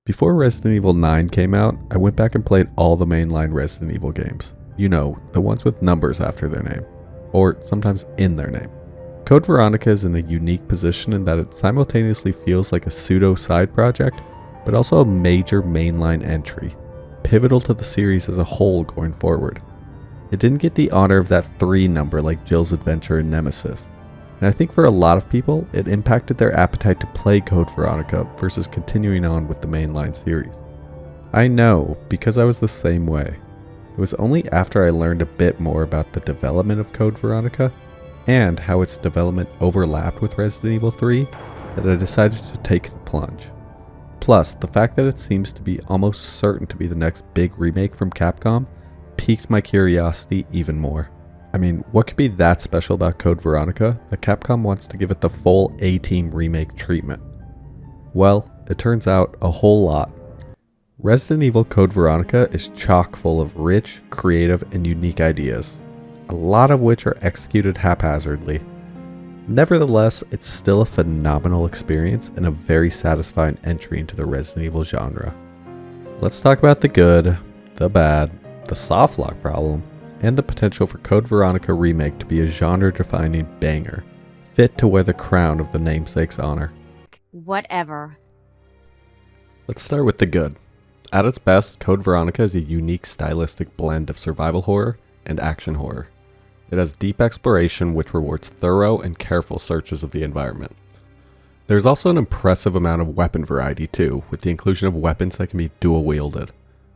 Before Resident Evil 9 came out, I went back and played all the mainline Resident Evil games. You know, the ones with numbers after their name, or sometimes in their name. Code Veronica is in a unique position in that it simultaneously feels like a pseudo side project, but also a major mainline entry, pivotal to the series as a whole going forward. It didn't get the honor of that 3 number like Jill's Adventure and Nemesis, and I think for a lot of people, it impacted their appetite to play Code Veronica versus continuing on with the mainline series. I know, because I was the same way. It was only after I learned a bit more about the development of Code Veronica, and how its development overlapped with Resident Evil 3, that I decided to take the plunge. Plus, the fact that it seems to be almost certain to be the next big remake from Capcom piqued my curiosity even more. I mean, what could be that special about Code Veronica that Capcom wants to give it the full A-Team remake treatment? Well, it turns out a whole lot. Resident Evil Code Veronica is chock full of rich, creative, and unique ideas, a lot of which are executed haphazardly. Nevertheless, it's still a phenomenal experience and a very satisfying entry into the Resident Evil genre. Let's talk about the good, the bad, the softlock problem, and the potential for Code Veronica Remake to be a genre-defining banger, fit to wear the crown of the namesake's honor. Whatever. Let's start with the good. At its best, Code Veronica is a unique stylistic blend of survival horror and action horror. It has deep exploration which rewards thorough and careful searches of the environment. There's also an impressive amount of weapon variety too, with the inclusion of weapons that can be dual-wielded.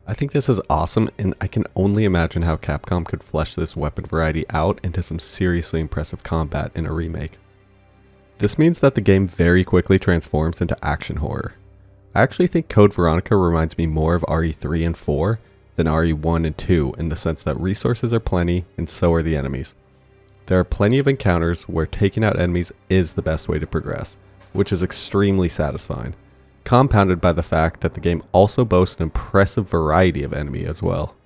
I think this is awesome, and I can only imagine how Capcom could flesh this weapon variety out into some seriously impressive combat in a remake. This means that the game very quickly transforms into action horror. I actually think Code Veronica reminds me more of RE3 and 4 than RE1 and 2 in the sense that resources are plenty and so are the enemies. There are plenty of encounters where taking out enemies is the best way to progress, which is extremely satisfying, compounded by the fact that the game also boasts an impressive variety of enemy as well.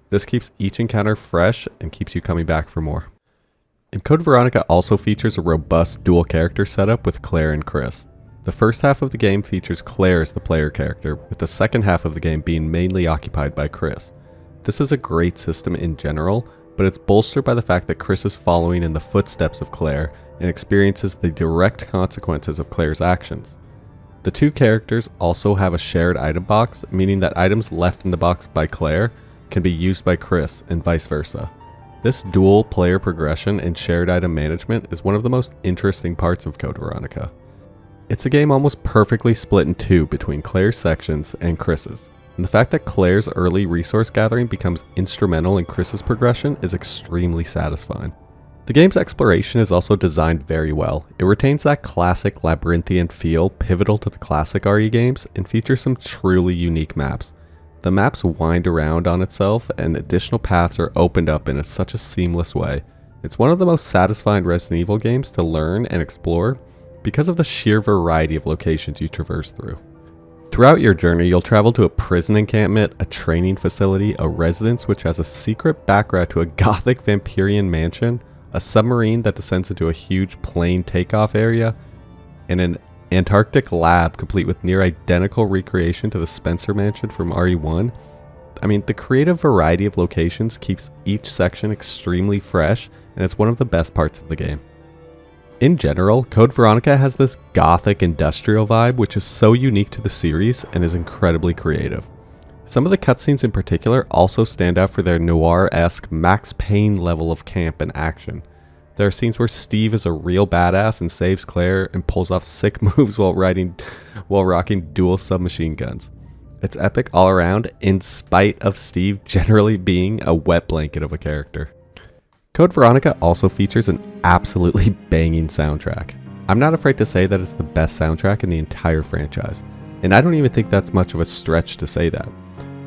This keeps each encounter fresh and keeps you coming back for more. And Code Veronica also features a robust dual character setup with Claire and Chris. The first half of the game features Claire as the player character, with the second half of the game being mainly occupied by Chris. This is a great system in general, but it's bolstered by the fact that Chris is following in the footsteps of Claire and experiences the direct consequences of Claire's actions. The two characters also have a shared item box, meaning that items left in the box by Claire can be used by Chris and vice versa. This dual player progression and shared item management is one of the most interesting parts of Code Veronica. It's a game almost perfectly split in two between Claire's sections and Chris's, and the fact that Claire's early resource gathering becomes instrumental in Chris's progression is extremely satisfying. The game's exploration is also designed very well. It retains that classic labyrinthian feel pivotal to the classic RE games and features some truly unique maps. The maps wind around on itself and additional paths are opened up in such a seamless way. It's one of the most satisfying Resident Evil games to learn and explore because of the sheer variety of locations you traverse through. Throughout your journey, you'll travel to a prison encampment, a training facility, a residence which has a secret background to a gothic vampirian mansion, a submarine that descends into a huge plane takeoff area, and an Antarctic lab complete with near identical recreation to the Spencer Mansion from RE1. I mean, the creative variety of locations keeps each section extremely fresh, and it's one of the best parts of the game. In general, Code Veronica has this gothic industrial vibe which is so unique to the series and is incredibly creative. Some of the cutscenes in particular also stand out for their noir-esque Max Payne level of camp and action. There are scenes where Steve is a real badass and saves Claire and pulls off sick moves while rocking dual submachine guns. It's epic all around in spite of Steve generally being a wet blanket of a character. Code Veronica also features an absolutely banging soundtrack. I'm not afraid to say that it's the best soundtrack in the entire franchise, and I don't even think that's much of a stretch to say that.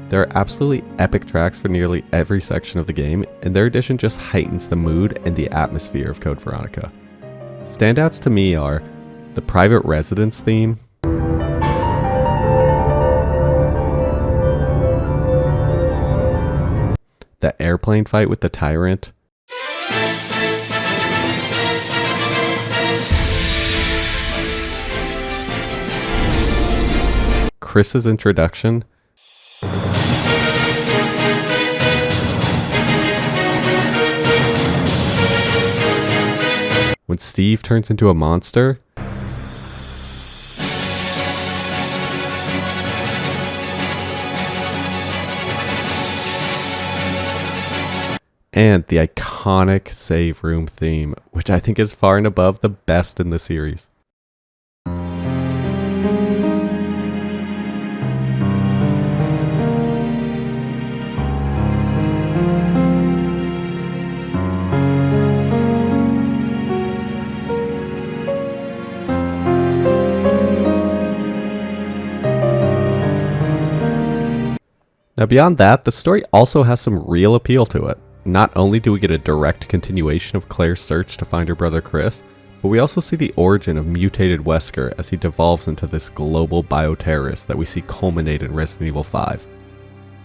There are absolutely epic tracks for nearly every section of the game, and their addition just heightens the mood and the atmosphere of Code Veronica. Standouts to me are the private residence theme, the airplane fight with the tyrant, Chris's introduction. When Steve turns into a monster. And the iconic save room theme, which I think is far and above the best in the series. Now beyond that, the story also has some real appeal to it. Not only do we get a direct continuation of Claire's search to find her brother Chris, but we also see the origin of mutated Wesker as he devolves into this global bioterrorist that we see culminate in Resident Evil 5.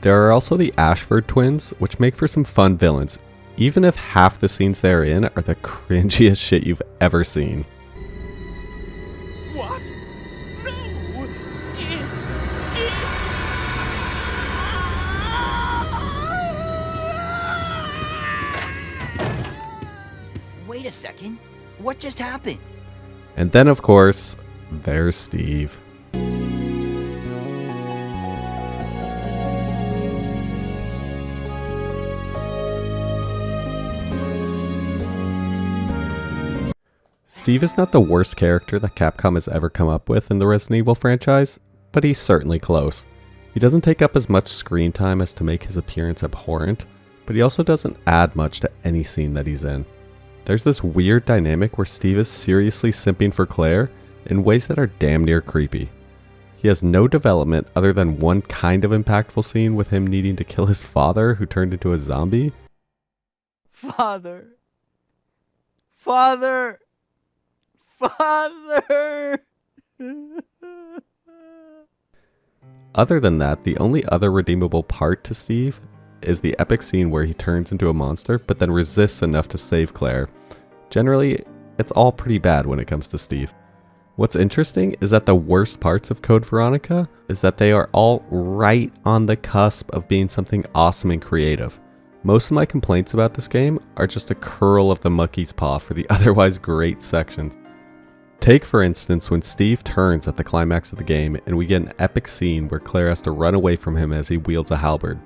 There are also the Ashford twins, which make for some fun villains, even if half the scenes they're in are the cringiest shit you've ever seen. What? No! Wait a second. What just happened? And then of course, there's Steve. Steve is not the worst character that Capcom has ever come up with in the Resident Evil franchise, but he's certainly close. He doesn't take up as much screen time as to make his appearance abhorrent, but he also doesn't add much to any scene that he's in. There's this weird dynamic where Steve is seriously simping for Claire in ways that are damn near creepy. He has no development other than one kind of impactful scene with him needing to kill his father who turned into a zombie. Father. Father. Father. Other than that, the only other redeemable part to Steve is the epic scene where he turns into a monster but then resists enough to save Claire. Generally, it's all pretty bad when it comes to Steve. What's interesting is that the worst parts of Code Veronica is that they are all right on the cusp of being something awesome and creative. Most of my complaints about this game are just a curl of the monkey's paw for the otherwise great sections. Take for instance when Steve turns at the climax of the game and we get an epic scene where Claire has to run away from him as he wields a halberd.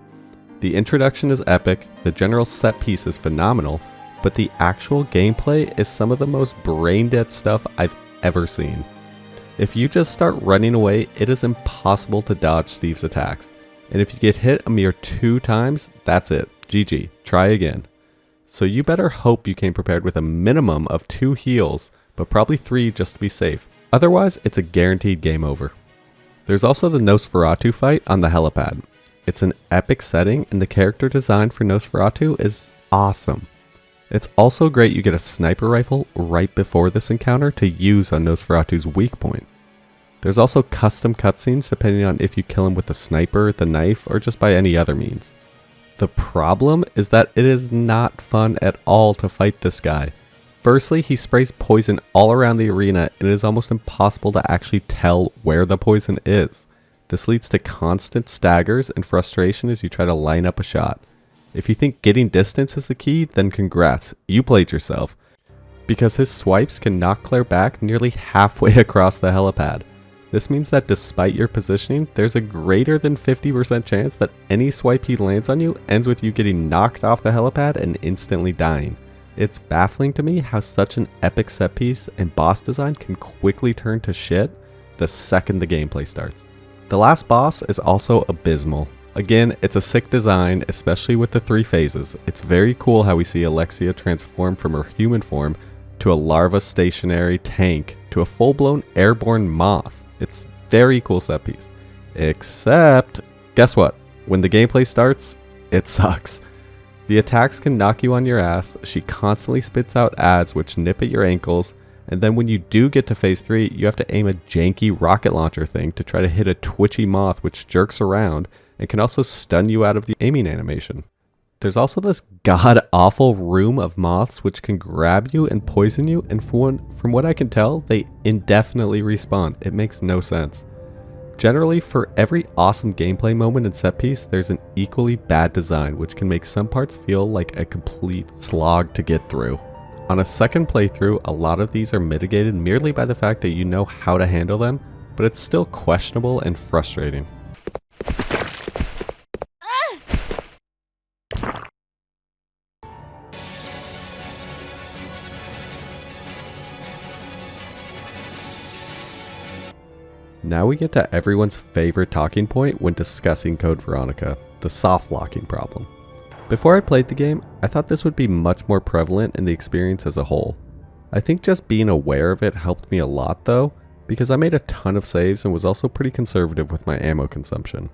The introduction is epic, the general set piece is phenomenal, but the actual gameplay is some of the most brain-dead stuff I've ever seen. If you just start running away, it is impossible to dodge Steve's attacks, and if you get hit a mere 2 times, that's it. GG. Try again. So you better hope you came prepared with a minimum of 2 heals, but probably 3 just to be safe. Otherwise, it's a guaranteed game over. There's also the Nosferatu fight on the helipad. It's an epic setting, and the character design for Nosferatu is awesome. It's also great you get a sniper rifle right before this encounter to use on Nosferatu's weak point. There's also custom cutscenes depending on if you kill him with the sniper, the knife, or just by any other means. The problem is that it is not fun at all to fight this guy. Firstly, he sprays poison all around the arena and it is almost impossible to actually tell where the poison is. This leads to constant staggers and frustration as you try to line up a shot. If you think getting distance is the key, then congrats, you played yourself. Because his swipes can knock Claire back nearly halfway across the helipad. This means that despite your positioning, there's a greater than 50% chance that any swipe he lands on you ends with you getting knocked off the helipad and instantly dying. It's baffling to me how such an epic set piece and boss design can quickly turn to shit the second the gameplay starts. The last boss is also abysmal. Again, it's a sick design, especially with the 3 phases. It's very cool how we see Alexia transform from her human form to a larva stationary tank to a full-blown airborne moth. It's very cool set piece. Except, guess what? When the gameplay starts, it sucks. The attacks can knock you on your ass, she constantly spits out ads which nip at your ankles, and then when you do get to phase 3, you have to aim a janky rocket launcher thing to try to hit a twitchy moth which jerks around and can also stun you out of the aiming animation. There's also this god-awful room of moths which can grab you and poison you, and from what I can tell, they indefinitely respawn. It makes no sense. Generally, for every awesome gameplay moment and set piece, there's an equally bad design, which can make some parts feel like a complete slog to get through. On a second playthrough, a lot of these are mitigated merely by the fact that you know how to handle them, but it's still questionable and frustrating. Now we get to everyone's favorite talking point when discussing Code Veronica, the soft locking problem. Before I played the game, I thought this would be much more prevalent in the experience as a whole. I think just being aware of it helped me a lot though, because I made a ton of saves and was also pretty conservative with my ammo consumption.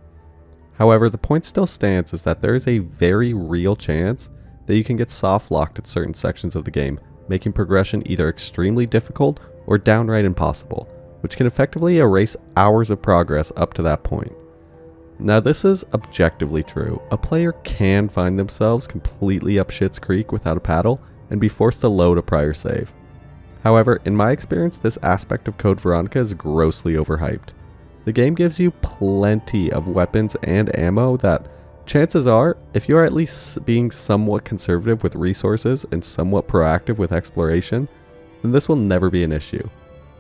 However, the point still stands is that there is a very real chance that you can get soft locked at certain sections of the game, making progression either extremely difficult or downright impossible, which can effectively erase hours of progress up to that point. Now this is objectively true. A player can find themselves completely up shit's creek without a paddle and be forced to load a prior save. However, in my experience, this aspect of Code Veronica is grossly overhyped. The game gives you plenty of weapons and ammo that, chances are, if you are at least being somewhat conservative with resources and somewhat proactive with exploration, then this will never be an issue.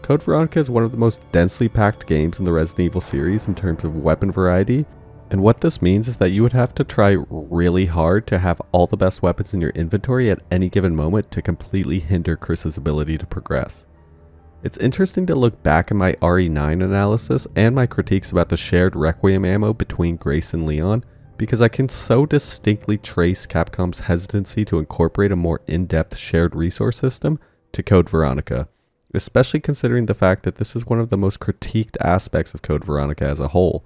Code Veronica is one of the most densely packed games in the Resident Evil series in terms of weapon variety, and what this means is that you would have to try really hard to have all the best weapons in your inventory at any given moment to completely hinder Chris's ability to progress. It's interesting to look back at my RE9 analysis and my critiques about the shared Requiem ammo between Grace and Leon, because I can so distinctly trace Capcom's hesitancy to incorporate a more in-depth shared resource system to Code Veronica, especially considering the fact that this is one of the most critiqued aspects of Code Veronica as a whole.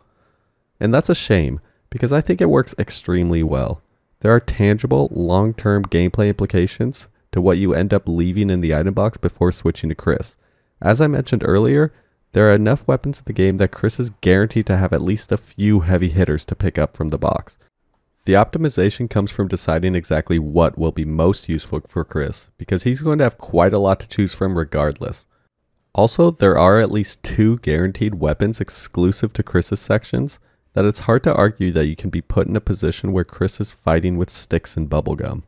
And that's a shame, because I think it works extremely well. There are tangible, long-term gameplay implications to what you end up leaving in the item box before switching to Chris. As I mentioned earlier, there are enough weapons in the game that Chris is guaranteed to have at least a few heavy hitters to pick up from the box. The optimization comes from deciding exactly what will be most useful for Chris, because he's going to have quite a lot to choose from regardless. Also, there are at least 2 guaranteed weapons exclusive to Chris's sections that it's hard to argue that you can be put in a position where Chris is fighting with sticks and bubblegum.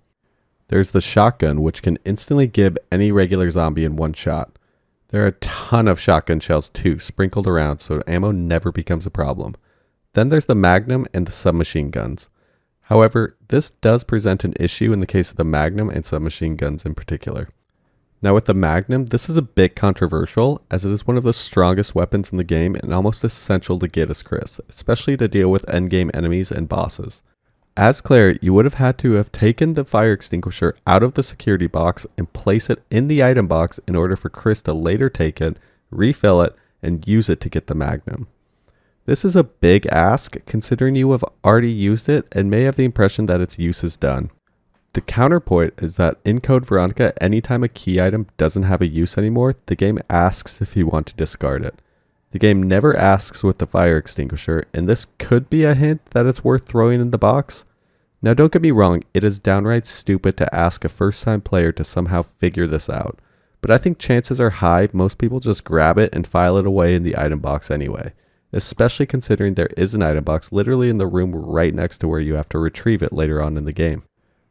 There's the shotgun, which can instantly gib any regular zombie in one shot. There are a ton of shotgun shells too, sprinkled around so ammo never becomes a problem. Then there's the Magnum and the submachine guns. However, this does present an issue in the case of the Magnum and submachine guns in particular. Now with the Magnum, this is a bit controversial, as it is one of the strongest weapons in the game and almost essential to get as Chris, especially to deal with endgame enemies and bosses. As Claire, you would have had to have taken the fire extinguisher out of the security box and place it in the item box in order for Chris to later take it, refill it, and use it to get the Magnum. This is a big ask considering you have already used it and may have the impression that its use is done. The counterpoint is that in Code Veronica, anytime a key item doesn't have a use anymore, the game asks if you want to discard it. The game never asks with the fire extinguisher, and this could be a hint that it's worth throwing in the box. Now don't get me wrong, it is downright stupid to ask a first-time player to somehow figure this out, but I think chances are high most people just grab it and file it away in the item box anyway, especially considering there is an item box literally in the room right next to where you have to retrieve it later on in the game.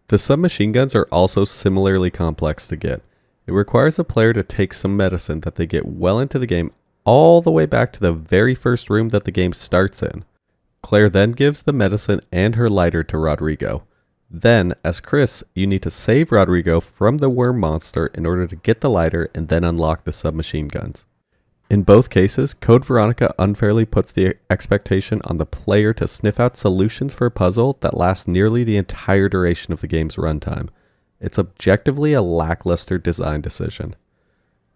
The submachine guns are also similarly complex to get. It requires a player to take some medicine that they get well into the game all the way back to the very first room that the game starts in. Claire then gives the medicine and her lighter to Rodrigo. Then, as Chris, you need to save Rodrigo from the worm monster in order to get the lighter and then unlock the submachine guns. In both cases, Code Veronica unfairly puts the expectation on the player to sniff out solutions for a puzzle that lasts nearly the entire duration of the game's runtime. It's objectively a lackluster design decision.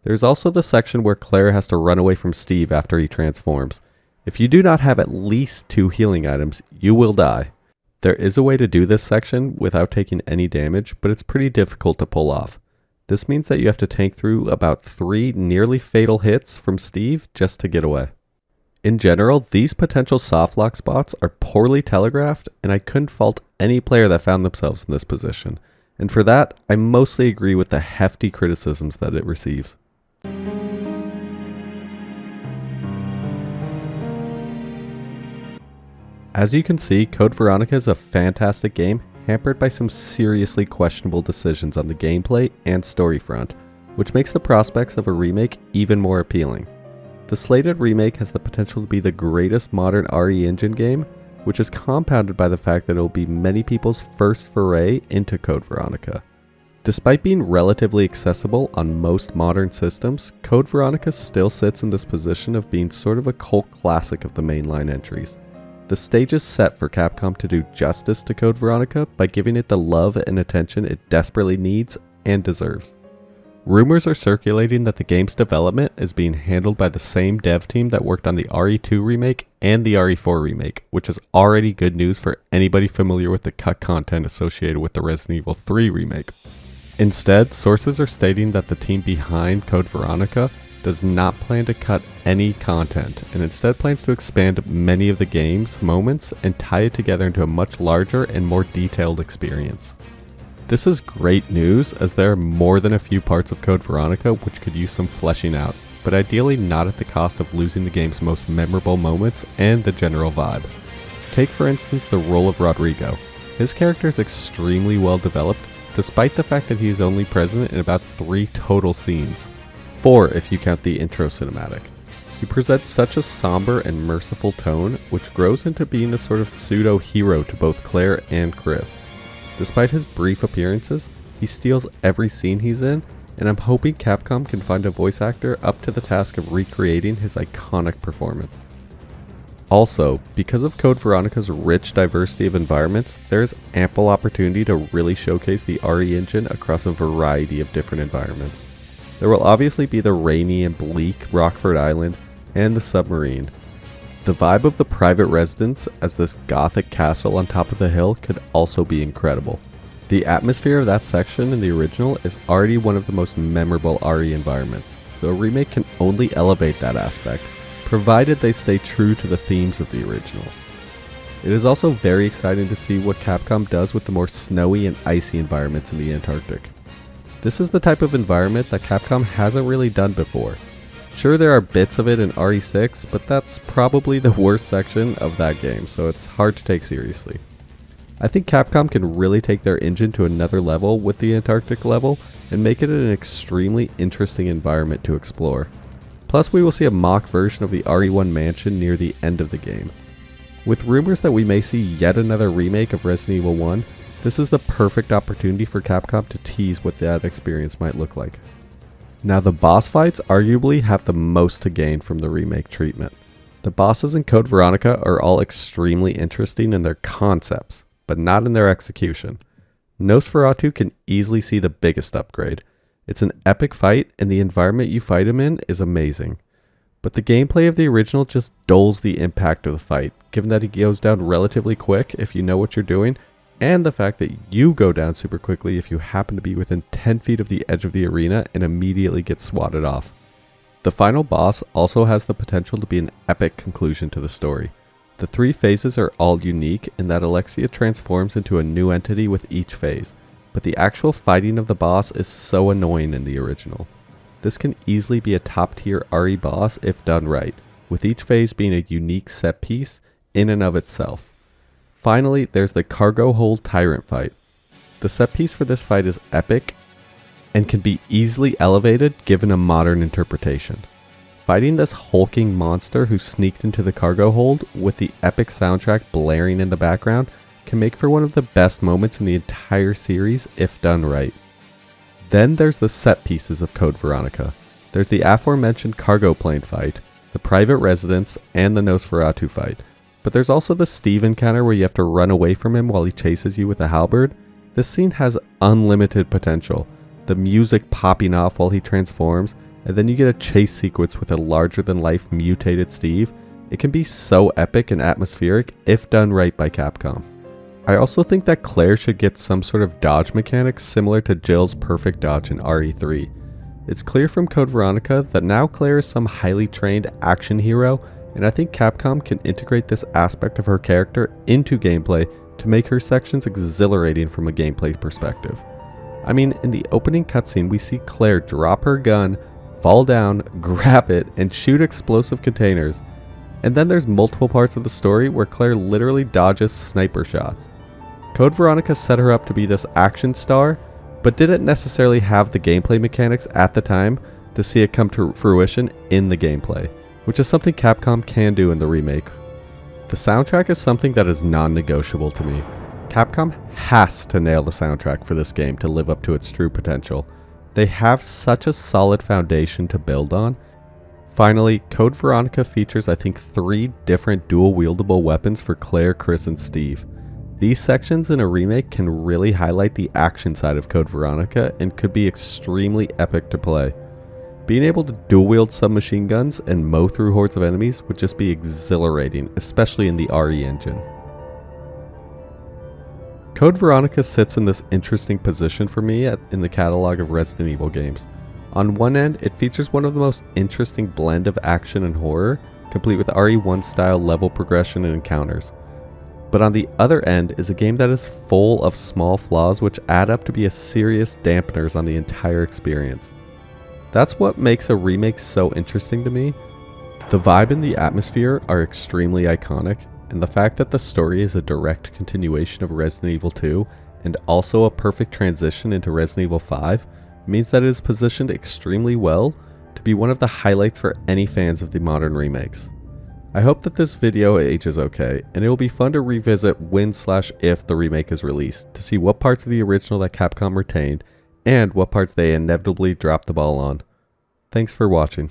There's also the section where Claire has to run away from Steve after he transforms. If you do not have at least 2 healing items, you will die. There is a way to do this section without taking any damage, but it's pretty difficult to pull off. This means that you have to tank through about 3 nearly fatal hits from Steve just to get away. In general, these potential softlock spots are poorly telegraphed, and I couldn't fault any player that found themselves in this position. And for that, I mostly agree with the hefty criticisms that it receives. As you can see, Code Veronica is a fantastic game, hampered by some seriously questionable decisions on the gameplay and story front, which makes the prospects of a remake even more appealing. The slated remake has the potential to be the greatest modern RE Engine game, which is compounded by the fact that it will be many people's first foray into Code Veronica. Despite being relatively accessible on most modern systems, Code Veronica still sits in this position of being sort of a cult classic of the mainline entries. The stage is set for Capcom to do justice to Code Veronica by giving it the love and attention it desperately needs and deserves. Rumors are circulating that the game's development is being handled by the same dev team that worked on the RE2 remake and the RE4 remake, which is already good news for anybody familiar with the cut content associated with the Resident Evil 3 remake. Instead, sources are stating that the team behind Code Veronica does not plan to cut any content, and instead plans to expand many of the game's moments and tie it together into a much larger and more detailed experience. This is great news, as there are more than a few parts of Code Veronica which could use some fleshing out, but ideally not at the cost of losing the game's most memorable moments and the general vibe. Take for instance the role of Rodrigo. His character is extremely well developed, despite the fact that he is only present in about 3 total scenes. 4 if you count the intro cinematic. He presents such a somber and merciful tone, which grows into being a sort of pseudo-hero to both Claire and Chris. Despite his brief appearances, he steals every scene he's in, and I'm hoping Capcom can find a voice actor up to the task of recreating his iconic performance. Also, because of Code Veronica's rich diversity of environments, there is ample opportunity to really showcase the RE engine across a variety of different environments. There will obviously be the rainy and bleak Rockford Island and the submarine. The vibe of the private residence as this gothic castle on top of the hill could also be incredible. The atmosphere of that section in the original is already one of the most memorable RE environments, so a remake can only elevate that aspect, provided they stay true to the themes of the original. It is also very exciting to see what Capcom does with the more snowy and icy environments in the Antarctic. This is the type of environment that Capcom hasn't really done before. Sure, there are bits of it in RE6, but that's probably the worst section of that game, so it's hard to take seriously. I think Capcom can really take their engine to another level with the Antarctic level and make it an extremely interesting environment to explore. Plus, we will see a mock version of the RE1 mansion near the end of the game. With rumors that we may see yet another remake of Resident Evil 1, this is the perfect opportunity for Capcom to tease what that experience might look like. Now, the boss fights arguably have the most to gain from the remake treatment. The bosses in Code Veronica are all extremely interesting in their concepts, but not in their execution. Nosferatu can easily see the biggest upgrade. It's an epic fight, and the environment you fight him in is amazing. But the gameplay of the original just dulls the impact of the fight, given that he goes down relatively quick if you know what you're doing, and the fact that you go down super quickly if you happen to be within 10 feet of the edge of the arena and immediately get swatted off. The final boss also has the potential to be an epic conclusion to the story. The 3 phases are all unique in that Alexia transforms into a new entity with each phase, but the actual fighting of the boss is so annoying in the original. This can easily be a top tier RE boss if done right, with each phase being a unique set piece in and of itself. Finally, there's the cargo hold tyrant fight. The set piece for this fight is epic and can be easily elevated given a modern interpretation. Fighting this hulking monster who sneaked into the cargo hold with the epic soundtrack blaring in the background can make for one of the best moments in the entire series if done right. Then there's the set pieces of Code Veronica. There's the aforementioned cargo plane fight, the private residence, and the Nosferatu fight. But there's also the Steve encounter where you have to run away from him while he chases you with a halberd. This scene has unlimited potential. The music popping off while he transforms, and then you get a chase sequence with a larger-than-life mutated Steve. It can be so epic and atmospheric if done right by Capcom. I also think that Claire should get some sort of dodge mechanics similar to Jill's perfect dodge in RE3. It's clear from Code Veronica that now Claire is some highly trained action hero, and I think Capcom can integrate this aspect of her character into gameplay to make her sections exhilarating from a gameplay perspective. I mean, in the opening cutscene we see Claire drop her gun, fall down, grab it, and shoot explosive containers. And then there's multiple parts of the story where Claire literally dodges sniper shots. Code Veronica set her up to be this action star, but didn't necessarily have the gameplay mechanics at the time to see it come to fruition in the gameplay, which is something Capcom can do in the remake. The soundtrack is something that is non-negotiable to me. Capcom has to nail the soundtrack for this game to live up to its true potential. They have such a solid foundation to build on. Finally, Code Veronica features I think 3 different dual-wieldable weapons for Claire, Chris, and Steve. These sections in a remake can really highlight the action side of Code Veronica and could be extremely epic to play. Being able to dual-wield submachine guns and mow through hordes of enemies would just be exhilarating, especially in the RE engine. Code Veronica sits in this interesting position for me in the catalog of Resident Evil games. On one end, it features one of the most interesting blend of action and horror, complete with RE1 style level progression and encounters. But on the other end is a game that is full of small flaws which add up to be a serious dampeners on the entire experience. That's what makes a remake so interesting to me. The vibe and the atmosphere are extremely iconic, and the fact that the story is a direct continuation of Resident Evil 2 and also a perfect transition into Resident Evil 5 means that it is positioned extremely well to be one of the highlights for any fans of the modern remakes. I hope that this video ages okay, and it will be fun to revisit when/if the remake is released to see what parts of the original that Capcom retained and what parts they inevitably dropped the ball on. Thanks for watching.